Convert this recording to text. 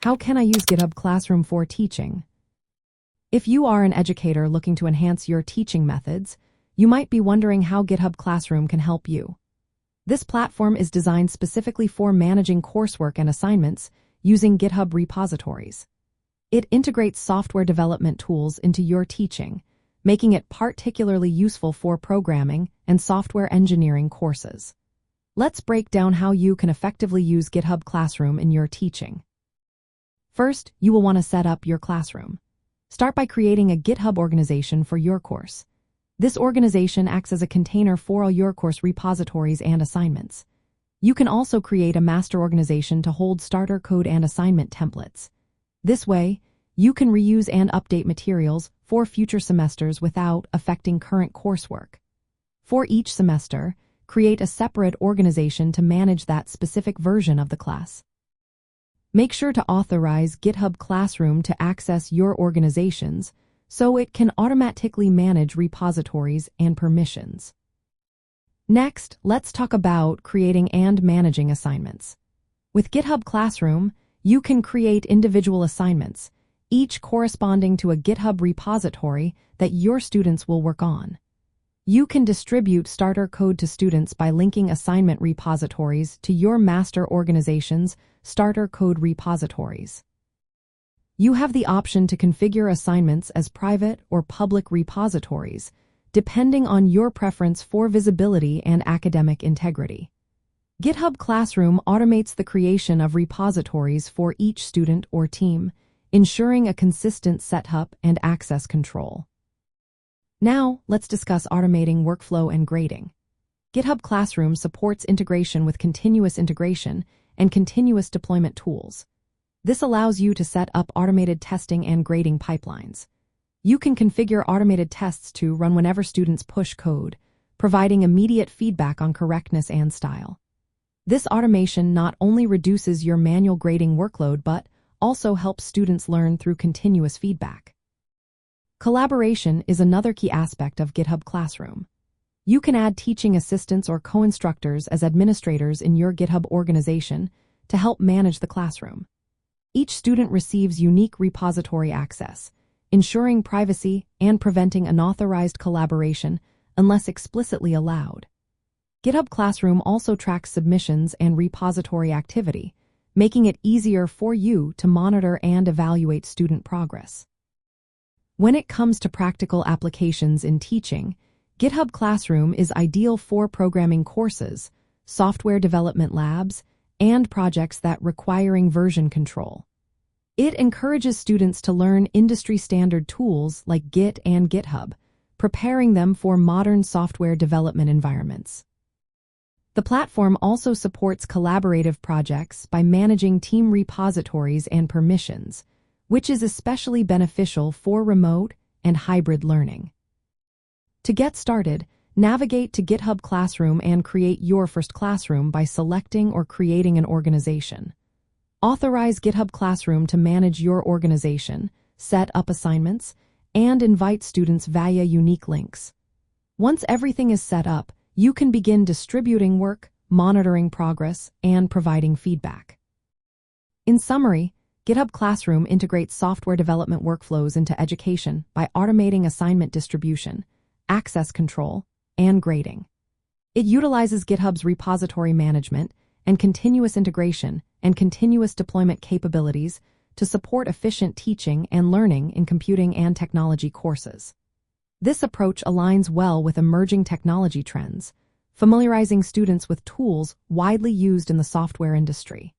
How can I use GitHub Classroom for teaching? If you are an educator looking to enhance your teaching methods, you might be wondering how GitHub Classroom can help you. This platform is designed specifically for managing coursework and assignments using GitHub repositories. It integrates software development tools into your teaching, making it particularly useful for programming and software engineering courses. Let's break down how you can effectively use GitHub Classroom in your teaching. First, you will want to set up your classroom. Start by creating a GitHub organization for your course. This organization acts as a container for all your course repositories and assignments. You can also create a master organization to hold starter code and assignment templates. This way, you can reuse and update materials for future semesters without affecting current coursework. For each semester, create a separate organization to manage that specific version of the class. Make sure to authorize GitHub Classroom to access your organizations so it can automatically manage repositories and permissions. Next, let's talk about creating and managing assignments. With GitHub Classroom, you can create individual assignments, each corresponding to a GitHub repository that your students will work on. You can distribute starter code to students by linking assignment repositories to your master organization's starter code repositories. You have the option to configure assignments as private or public repositories, depending on your preference for visibility and academic integrity. GitHub Classroom automates the creation of repositories for each student or team, ensuring a consistent setup and access control. Now, let's discuss automating workflow and grading. GitHub Classroom supports integration with continuous integration and continuous deployment tools. This allows you to set up automated testing and grading pipelines. You can configure automated tests to run whenever students push code, providing immediate feedback on correctness and style. This automation not only reduces your manual grading workload but also helps students learn through continuous feedback. Collaboration is another key aspect of GitHub Classroom. You can add teaching assistants or co-instructors as administrators in your GitHub organization to help manage the classroom. Each student receives unique repository access, ensuring privacy and preventing unauthorized collaboration unless explicitly allowed. GitHub Classroom also tracks submissions and repository activity, making it easier for you to monitor and evaluate student progress. When it comes to practical applications in teaching, GitHub Classroom is ideal for programming courses, software development labs, and projects that require version control. It encourages students to learn industry-standard tools like Git and GitHub, preparing them for modern software development environments. The platform also supports collaborative projects by managing team repositories and permissions, which is especially beneficial for remote and hybrid learning. To get started, navigate to GitHub Classroom and create your first classroom by selecting or creating an organization. Authorize GitHub Classroom to manage your organization, set up assignments, and invite students via unique links. Once everything is set up, you can begin distributing work, monitoring progress, and providing feedback. In summary, GitHub Classroom integrates software development workflows into education by automating assignment distribution, access control, and grading. It utilizes GitHub's repository management and continuous integration and continuous deployment capabilities to support efficient teaching and learning in computing and technology courses. This approach aligns well with emerging technology trends, familiarizing students with tools widely used in the software industry.